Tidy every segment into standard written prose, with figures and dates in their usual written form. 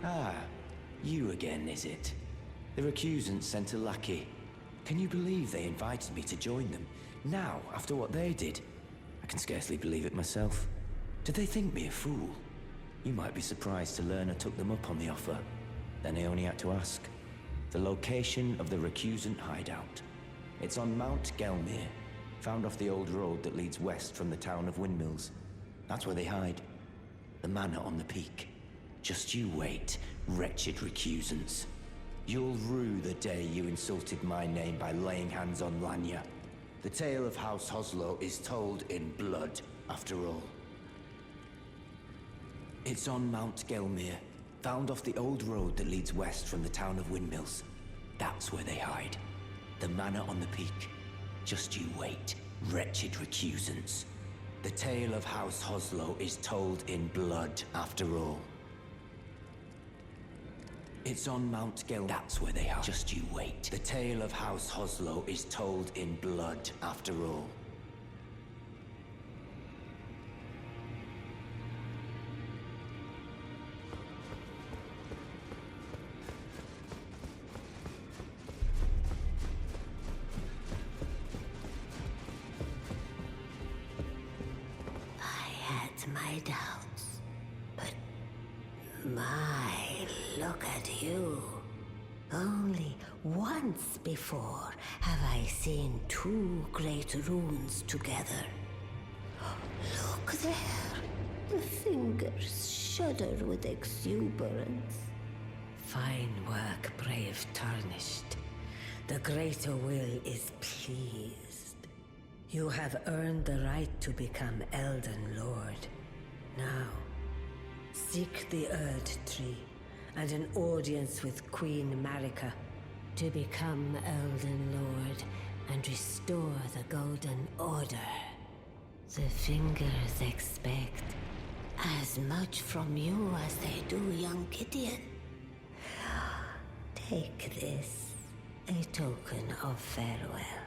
Ah, you again, is it? The recusants sent a lackey. Can you believe they invited me to join them? Now, after what they did? I can scarcely believe it myself. Did they think me a fool? You might be surprised to learn I took them up on the offer. Then I only had to ask. The location of the recusant hideout. It's on Mount Gelmir, found off the old road that leads west from the town of Windmills. That's where they hide. The manor on the peak. Just you wait, wretched recusants. You'll rue the day you insulted my name by laying hands on Lanya. The tale of House Hoslow is told in blood, after all. It's on Mount Gelmir, found off the old road that leads west from the town of Windmills. That's where they hide. The manor on the peak. Just you wait, wretched recusants. The tale of House Hoslow is told in blood, after all. It's on Mount Gelmir. That's where they hide. Just you wait. The tale of House Hoslow is told in blood, after all. My doubts, but look at you. Only once before have I seen two great runes together. Look there. The fingers shudder with exuberance. Fine work, brave Tarnished. The greater will is pleased. You have earned the right to become Elden Lord. Now, seek the Erd Tree and an audience with Queen Marika to become Elden Lord and restore the Golden Order. The fingers expect as much from you as they do young Gideon. Take this, a token of farewell.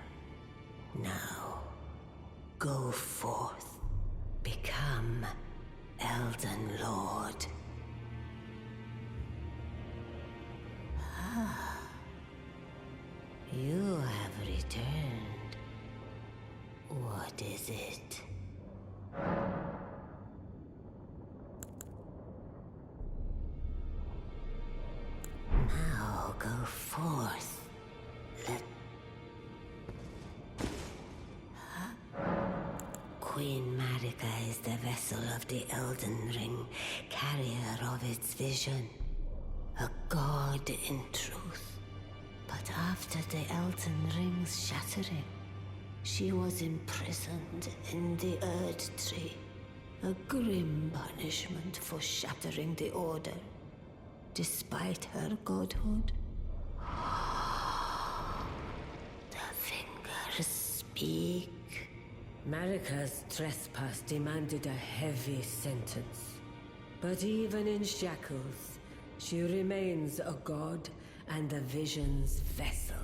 Now, go forth, become Elden Lord. You have returned. What is it? Now go forth. Queen Marika is the vessel of the Elden Ring, carrier of its vision. A god in truth. But after the Elden Ring's shattering, she was imprisoned in the Erd Tree. A grim punishment for shattering the Order, despite her godhood. The fingers speak. Marika's trespass demanded a heavy sentence. But even in shackles, she remains a god and the Vision's vessel.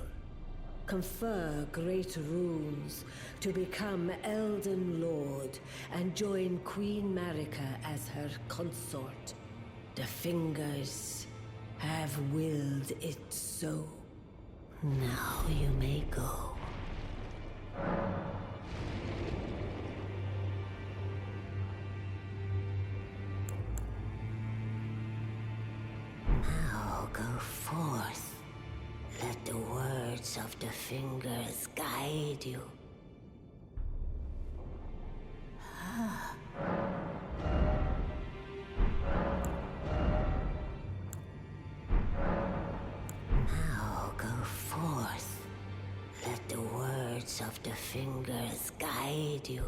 Confer great runes to become Elden Lord and join Queen Marika as her consort. The fingers have willed it so. Now you may go. Now go forth. Let the words of the fingers guide you. Now go forth. Let the words of the fingers guide you.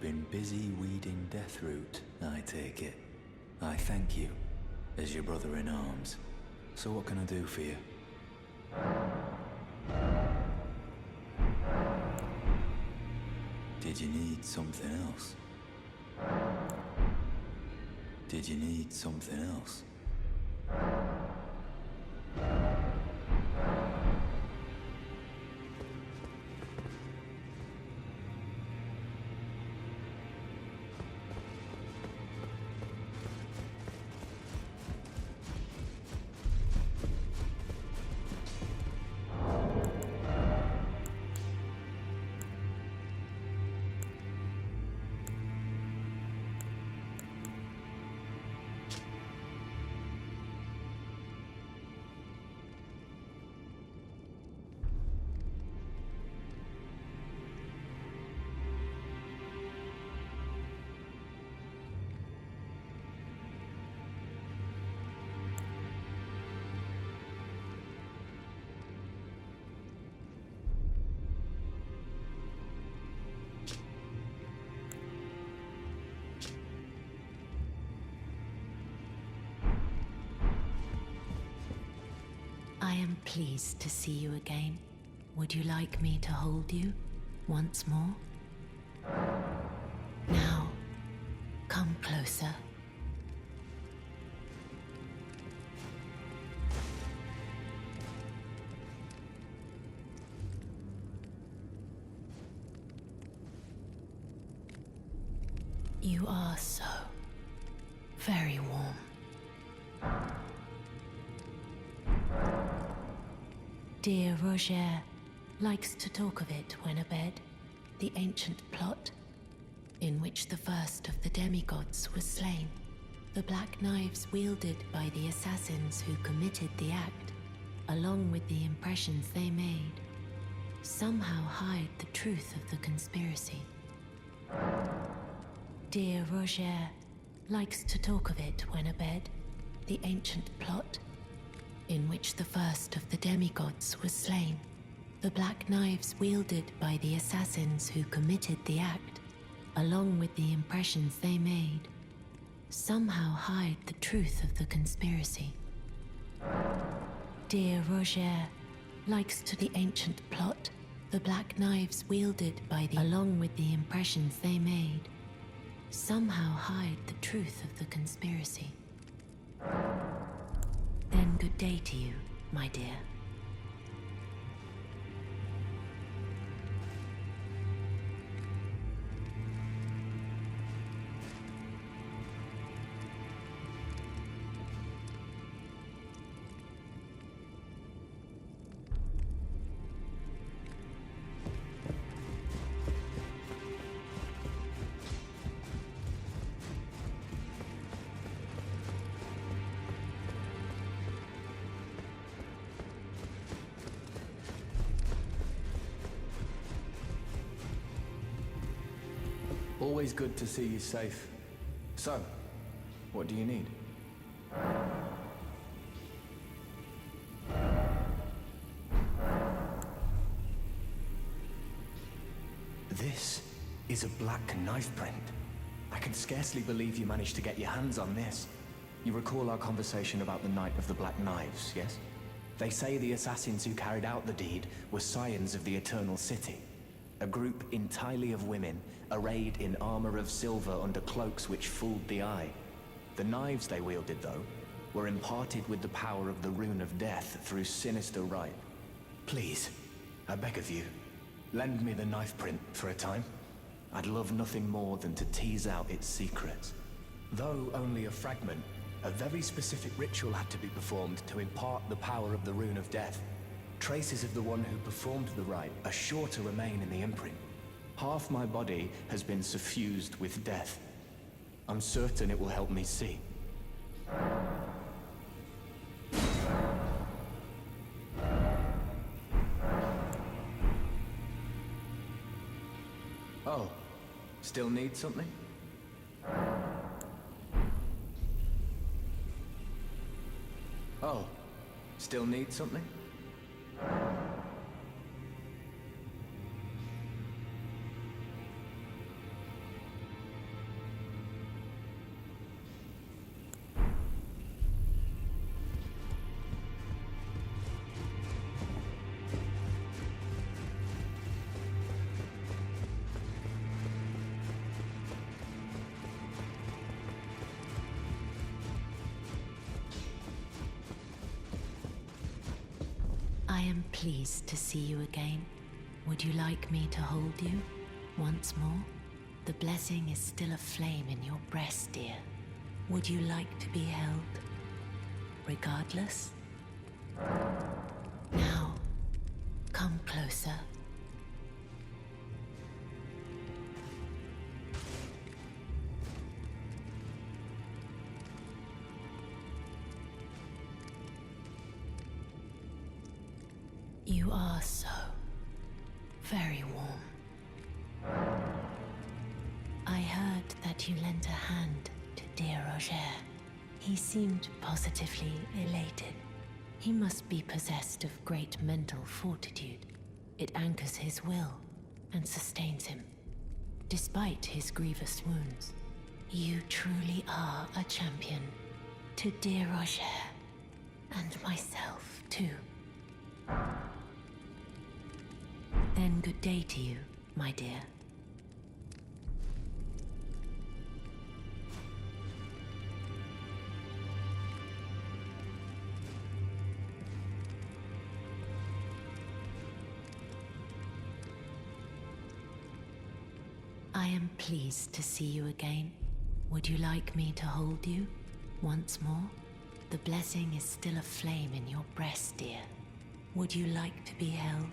You've been busy weeding Deathroot, I take it. I thank you, as your brother in arms. So what can I do for you? Did you need something else? Did you need something else? I am pleased to see you again. Would you like me to hold you once more? Now, come closer. You are so very warm. Dear Rogier likes to talk of it when abed, the ancient plot in which the first of the demigods was slain, the black knives wielded by the assassins who committed the act, along with the impressions they made, somehow hide the truth of the conspiracy. Dear Rogier likes to talk of it when abed, the ancient plot in which the first of the demigods was slain, the black knives wielded by the assassins who committed the act, along with the impressions they made, somehow hide the truth of the conspiracy. Dear Rogier likes to the ancient plot, the black knives wielded by the along with the impressions they made, somehow hide the truth of the conspiracy. Then good day to you, my dear. Always good to see you safe. So, what do you need? This is a black knife print. I can scarcely believe you managed to get your hands on this. You recall our conversation about the Night of the Black Knives, yes? They say the assassins who carried out the deed were scions of the Eternal City. A group entirely of women, arrayed in armor of silver under cloaks which fooled the eye. The knives they wielded, though, were imparted with the power of the Rune of Death through sinister rite. Please, I beg of you, lend me the knife print for a time. I'd love nothing more than to tease out its secrets. Though only a fragment, a very specific ritual had to be performed to impart the power of the Rune of Death. Traces of the one who performed the rite are sure to remain in the imprint. Half my body has been suffused with death. I'm certain it will help me see. Oh, still need something? Oh, still need something? I am pleased to see you again. Would you like me to hold you once more? The blessing is still aflame in your breast, dear. Would you like to be held? Regardless? Now, come closer. You are so very warm. I heard that you lent a hand to dear Rogier. He seemed positively elated. He must be possessed of great mental fortitude. It anchors his will and sustains him, despite his grievous wounds. You truly are a champion to dear Rogier, and myself too. Then good day to you, my dear. I am pleased to see you again. Would you like me to hold you once more? The blessing is still aflame in your breast, dear. Would you like to be held?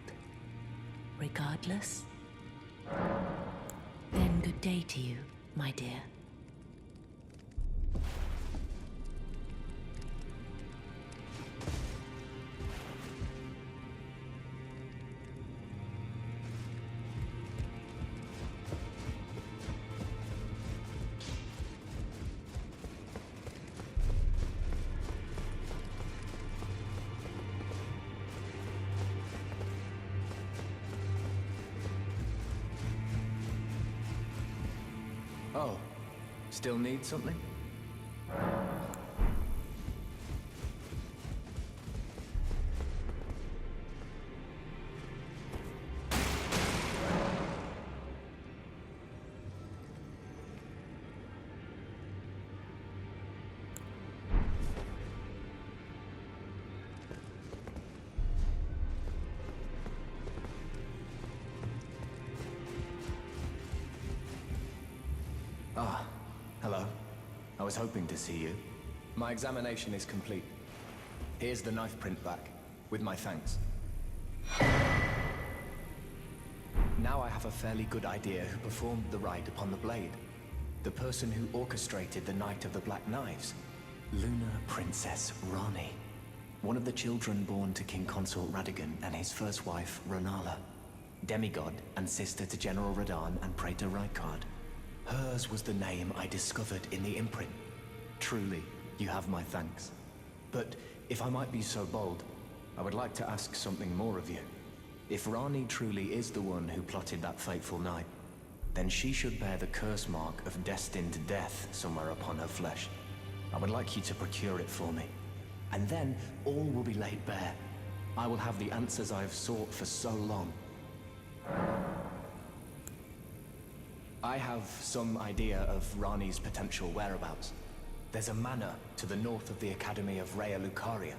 Regardless? Then good day to you, my dear. Oh, still need something? Ah, hello. I was hoping to see you. My examination is complete. Here's the knife print back, with my thanks. Now I have a fairly good idea who performed the rite upon the blade. The person who orchestrated the Night of the Black Knives. Lunar Princess Ranni. One of the children born to King Consort Radagon and his first wife, Rennala. Demigod and sister to General Radahn and Praetor Rykard. Hers was the name I discovered in the imprint. Truly, you have my thanks. But if I might be so bold, I would like to ask something more of you. If Ranni truly is the one who plotted that fateful night, then she should bear the curse mark of destined death somewhere upon her flesh. I would like you to procure it for me. And then all will be laid bare. I will have the answers I have sought for so long. I have some idea of Ranni's potential whereabouts. There's a manor to the north of the Academy of Rea Lucaria.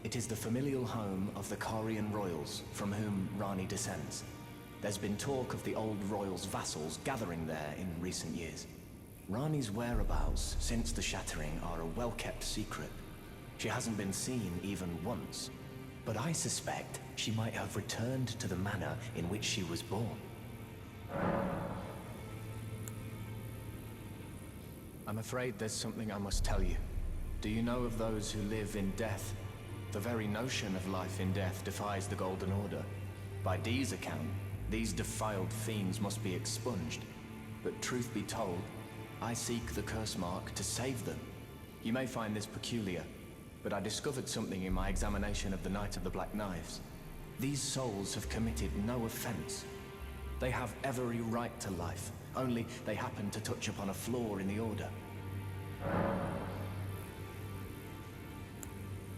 It is the familial home of the Carian royals from whom Ranni descends. There's been talk of the old royals' vassals gathering there in recent years. Ranni's whereabouts since the shattering are a well-kept secret. She hasn't been seen even once, but I suspect she might have returned to the manor in which she was born. I'm afraid there's something I must tell you. Do you know of those who live in death? The very notion of life in death defies the Golden Order. By Dee's account, these defiled fiends must be expunged. But truth be told, I seek the curse mark to save them. You may find this peculiar, but I discovered something in my examination of the Night of the Black Knives. These souls have committed no offense. They have every right to life, only they happen to touch upon a flaw in the Order.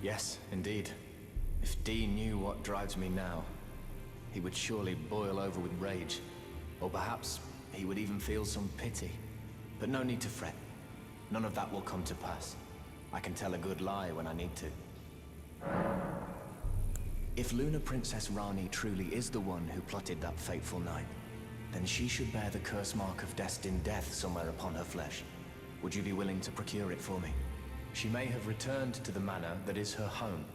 Yes, indeed. If Dee knew what drives me now, he would surely boil over with rage. Or perhaps he would even feel some pity. But no need to fret. None of that will come to pass. I can tell a good lie when I need to. If Lunar Princess Ranni truly is the one who plotted that fateful night, then she should bear the curse mark of destined death somewhere upon her flesh. Would you be willing to procure it for me? She may have returned to the manor that is her home,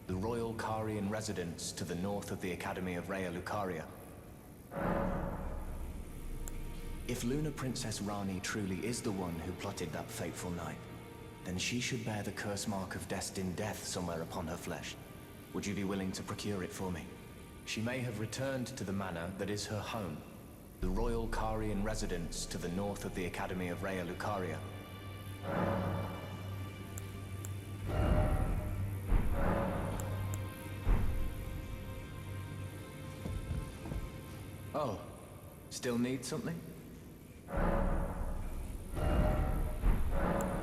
the royal Carian residence to the north of the Academy of Raya Lucaria. If Lunar Princess Ranni truly is the one who plotted that fateful night, then she should bear the curse mark of destined death somewhere upon her flesh. Would you be willing to procure it for me? She may have returned to the manor that is her home, the royal Carian residence to the north of the Academy of Raya Lucaria. Oh, still need something?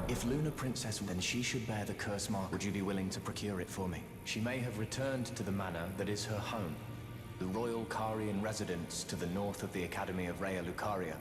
If Lunar Princess, then she should bear the curse mark. Would you be willing to procure it for me? She may have returned to the manor that is her home, the royal Carian residence to the north of the Academy of Raya Lucaria.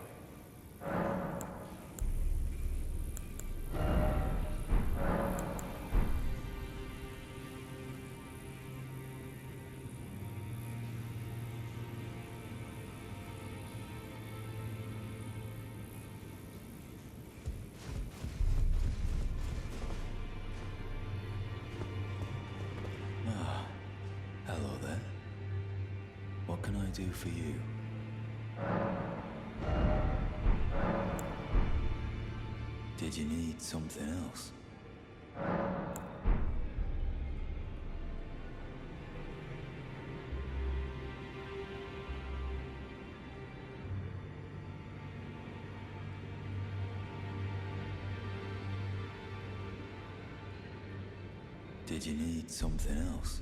Hello there. What can I do for you? Did you need something else? Did you need something else?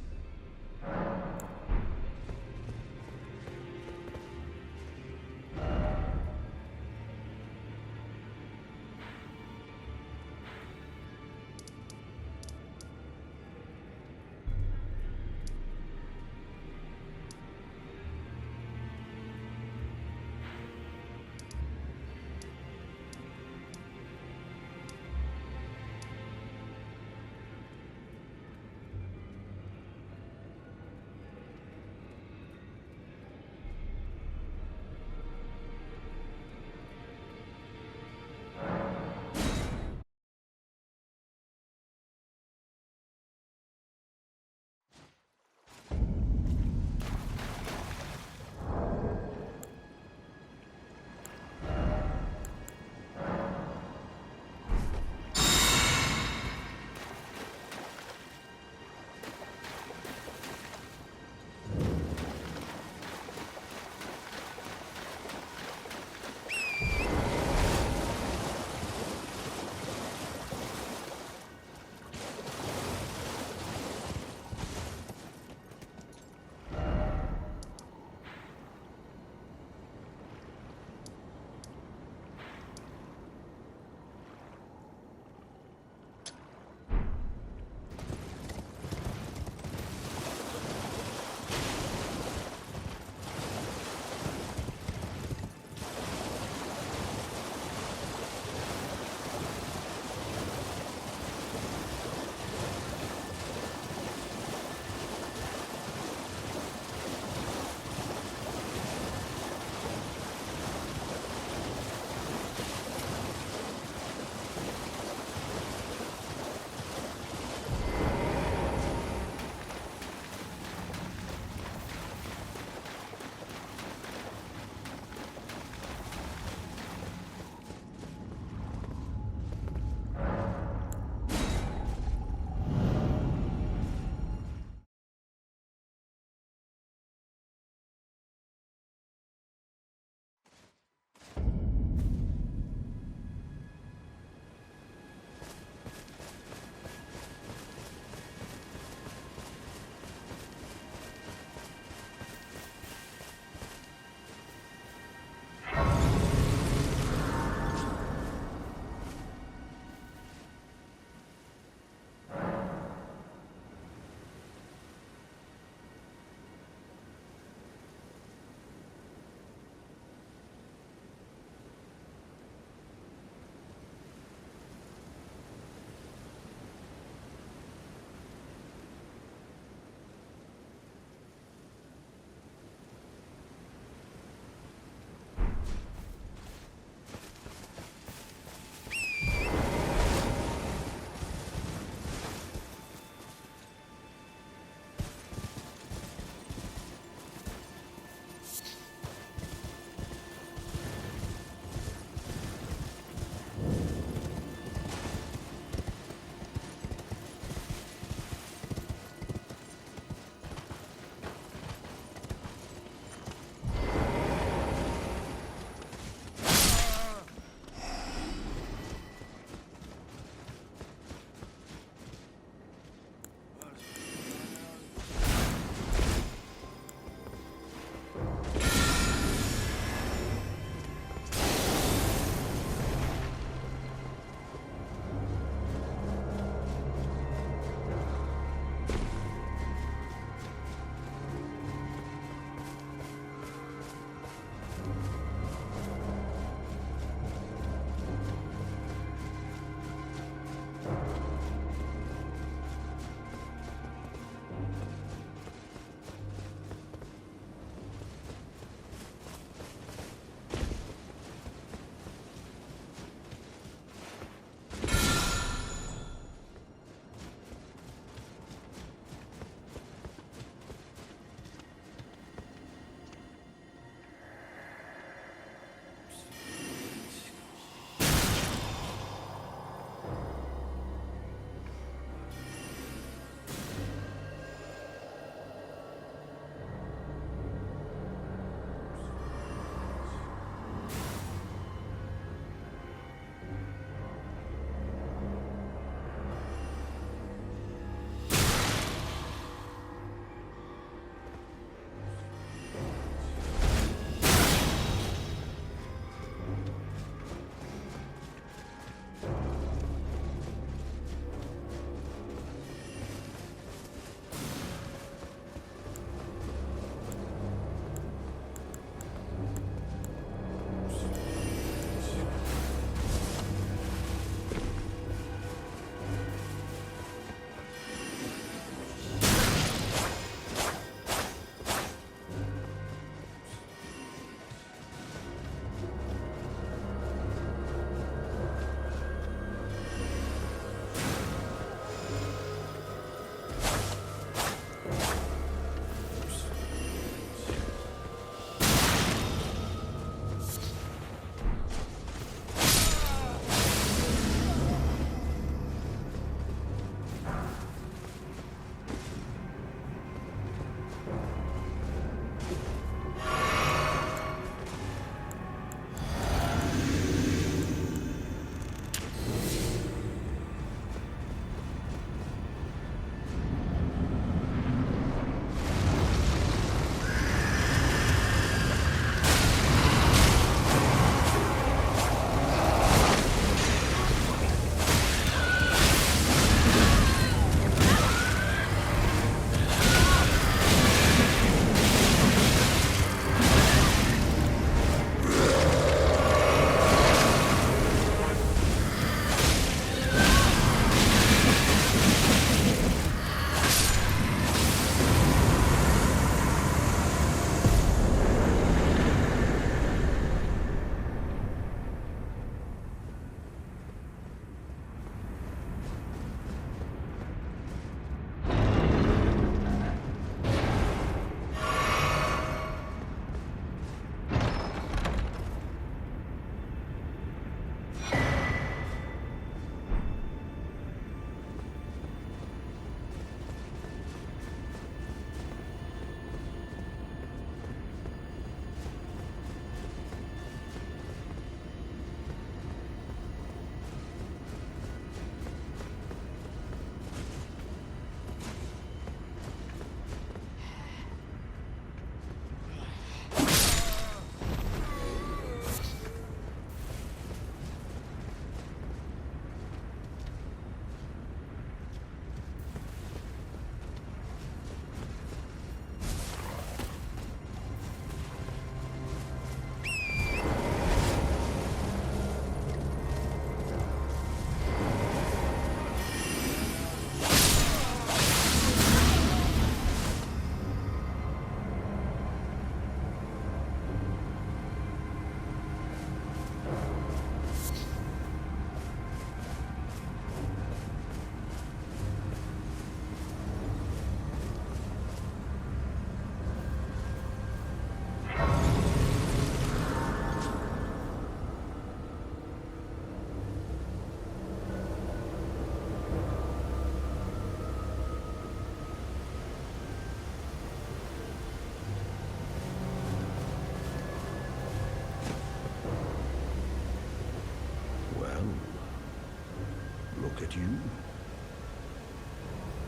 look at you.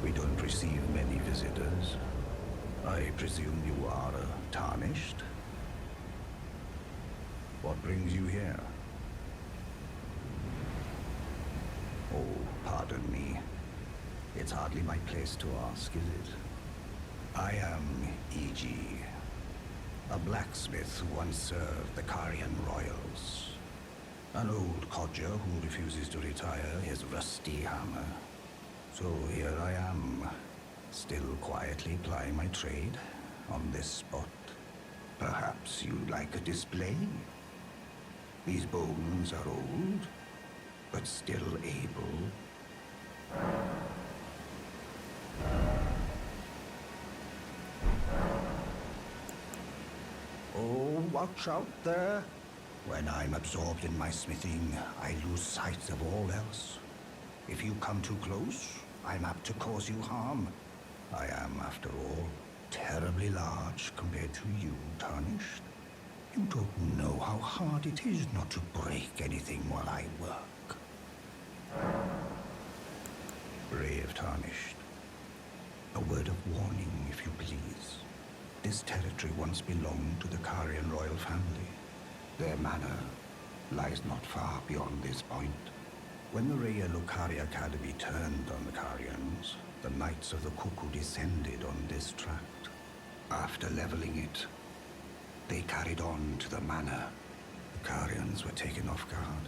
We don't receive many visitors. I presume you are tarnished? What brings you here? Oh, pardon me. It's hardly my place to ask, is it? I am E.G., a blacksmith who once served the Carian royals. An old codger who refuses to retire his rusty hammer. So here I am, still quietly plying my trade on this spot. Perhaps you'd like a display? These bones are old, but still able. Oh, watch out there. When I'm absorbed in my smithing, I lose sight of all else. If you come too close, I'm apt to cause you harm. I am, after all, terribly large compared to you, Tarnished. You don't know how hard it is not to break anything while I work. Brave Tarnished. A word of warning, if you please. This territory once belonged to the Carian royal family. Their manor lies not far beyond this point. When the Rogier Academy turned on the Carians, the Knights of the Cuckoo descended on this tract. After leveling it, they carried on to the manor. The Carians were taken off guard,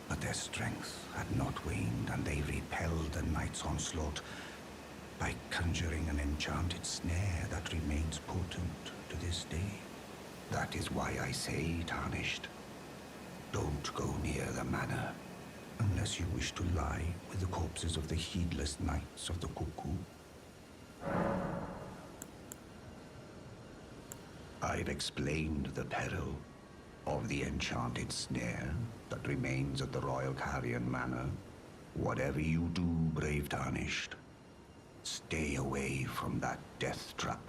but their strength had not waned, and they repelled the Knights' onslaught by conjuring an enchanted snare that remains potent to this day. That is why I say, Tarnished, don't go near the manor, unless you wish to lie with the corpses of the heedless Knights of the Cuckoo. I've explained the peril of the enchanted snare that remains at the Royal Carian Manor. Whatever you do, brave Tarnished, stay away from that death trap.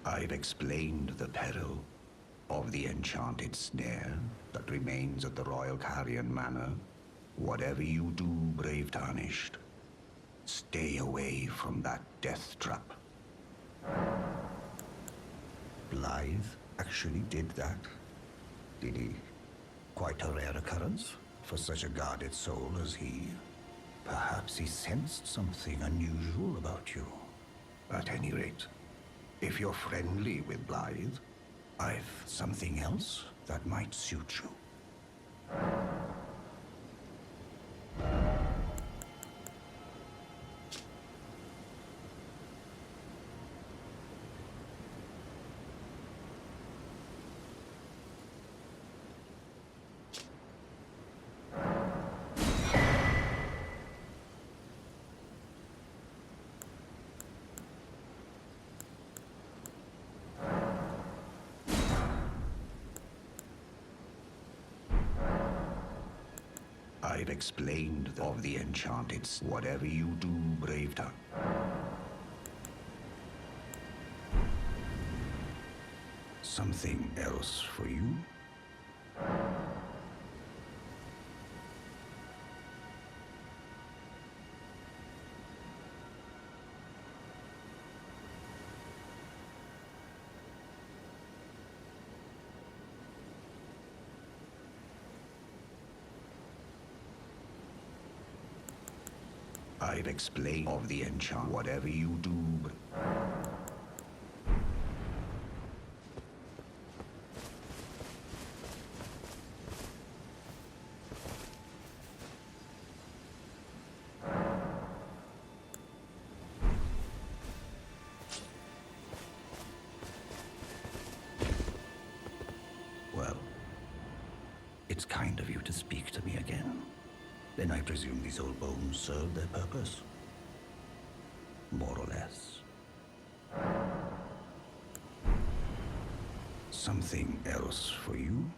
I've explained the peril of the enchanted snare that remains at the Royal Carian Manor. Whatever you do, brave Tarnished, stay away from that death trap. Blythe actually did that, did he? Quite a rare occurrence for such a guarded soul as he. Perhaps he sensed something unusual about you. At any rate, if you're friendly with Blythe, I've something else that might suit you. I've explained of the enchanted. Whatever you do, brave Tar. Something else for you? I've explained of the enchant. Whatever you do. Well, it's kind of you to speak to me again. Then I presume these old bones serve their purpose. More or less. Something else for you?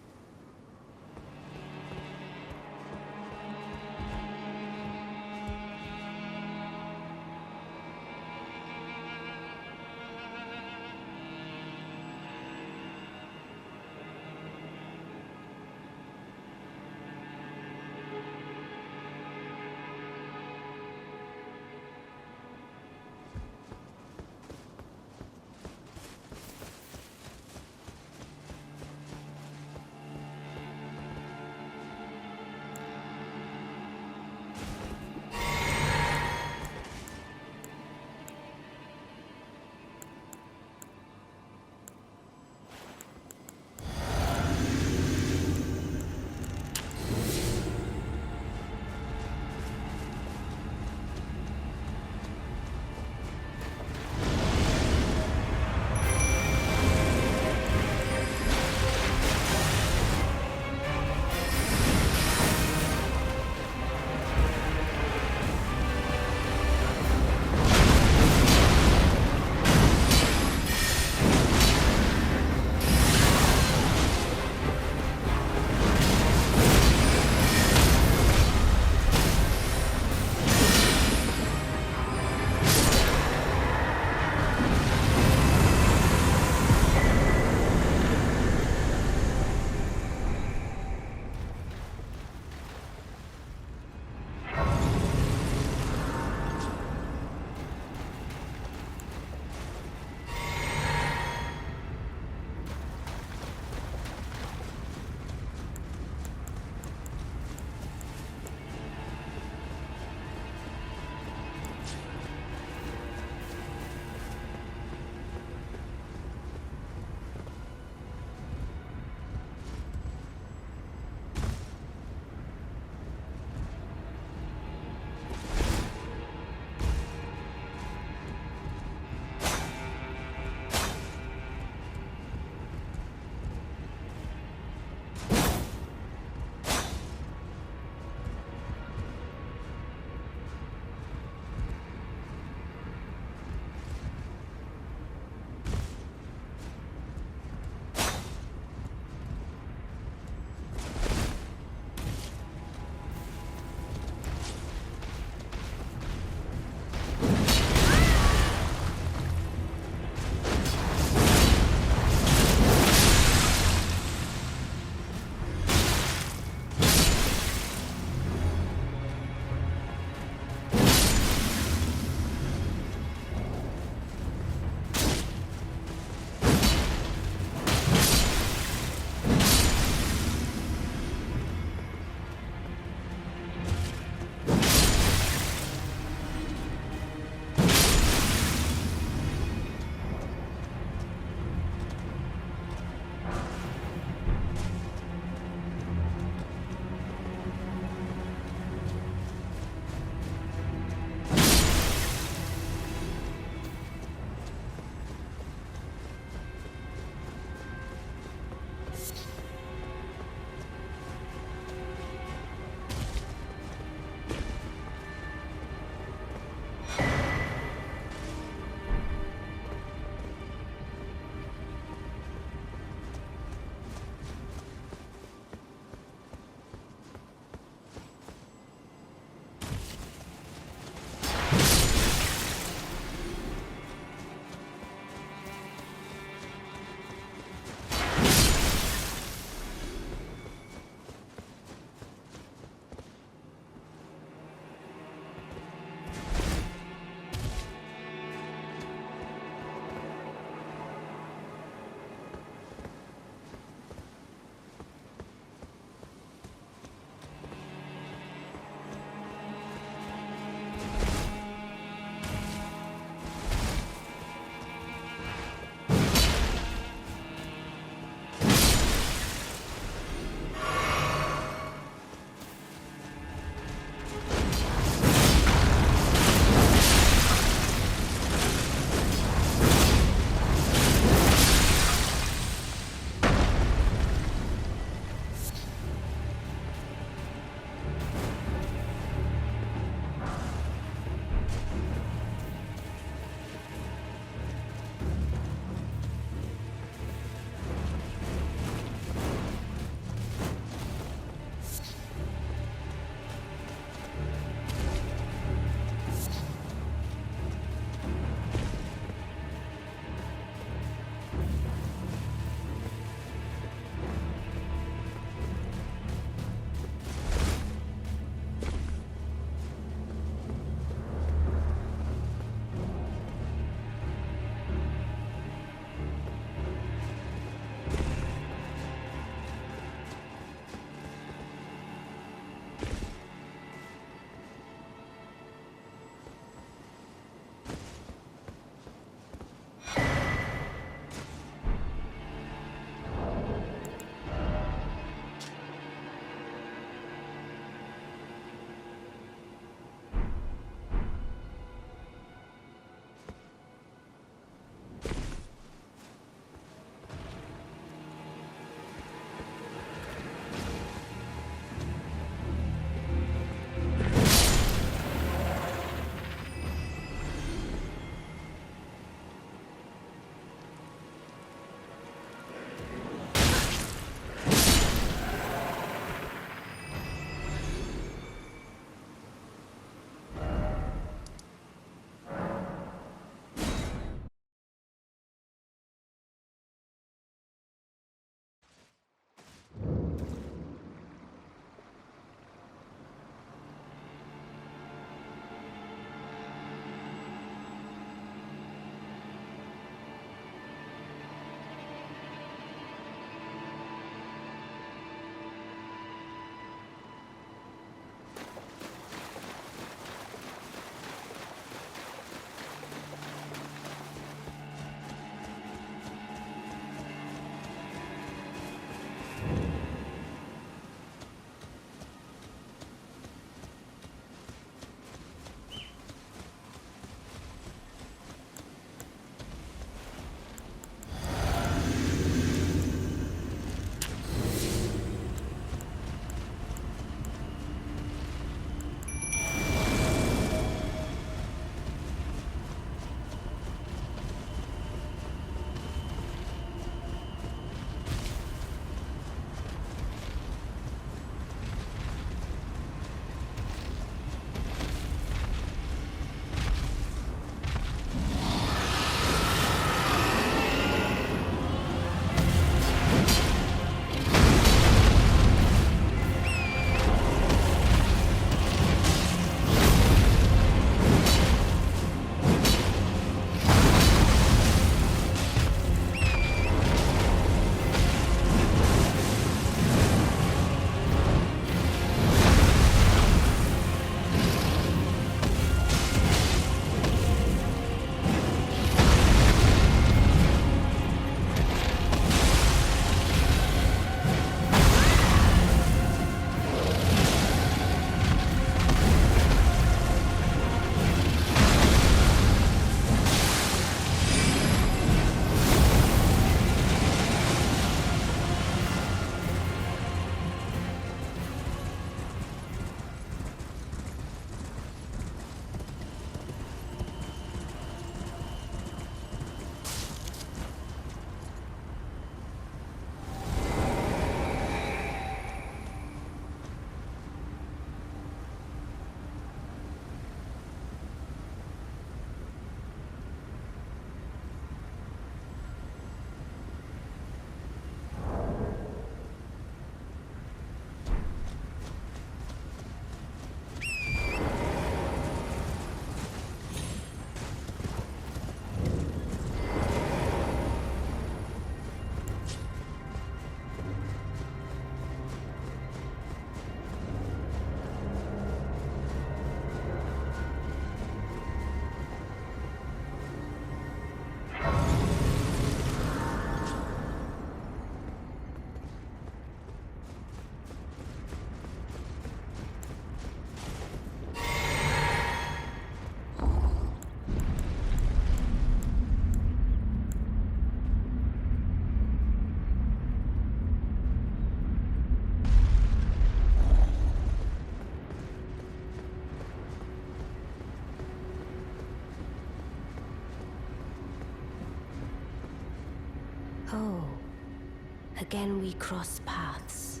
Again we cross paths.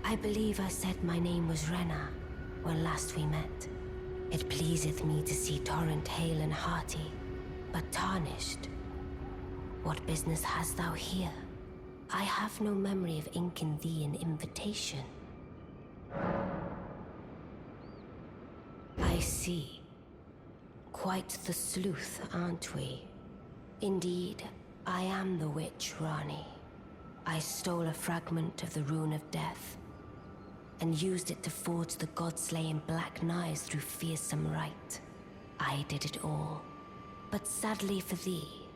I believe I said my name was Renna when last we met. It pleaseth me to see Torrent hale and hearty, but tarnished. What business hast thou here? I have no memory of inking thee an invitation. I see. Quite the sleuth, aren't we? Indeed, I am the witch Ranni. I stole a fragment of the Rune of Death and used it to forge the god-slaying black knives through fearsome rite. I did it all. But sadly for thee,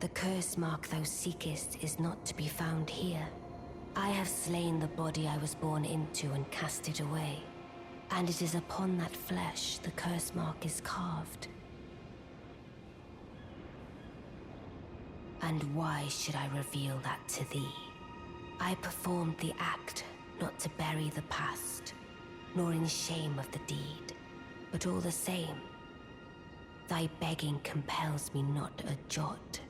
the curse mark thou seekest is not to be found here. I have slain the body I was born into and cast it away, and it is upon that flesh the curse mark is carved. And why should I reveal that to thee? I performed the act not to bury the past, nor in shame of the deed, but all the same, thy begging compels me not a jot.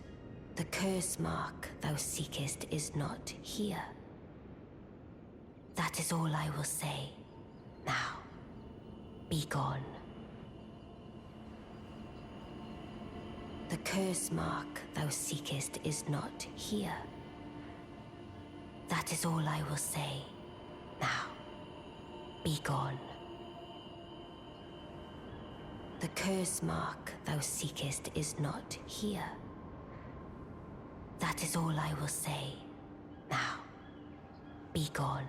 The curse mark thou seekest is not here. That is all I will say. Now, be gone. The curse mark thou seekest is not here. That is all I will say. Now, be gone. The curse mark thou seekest is not here. That is all I will say. Now, be gone.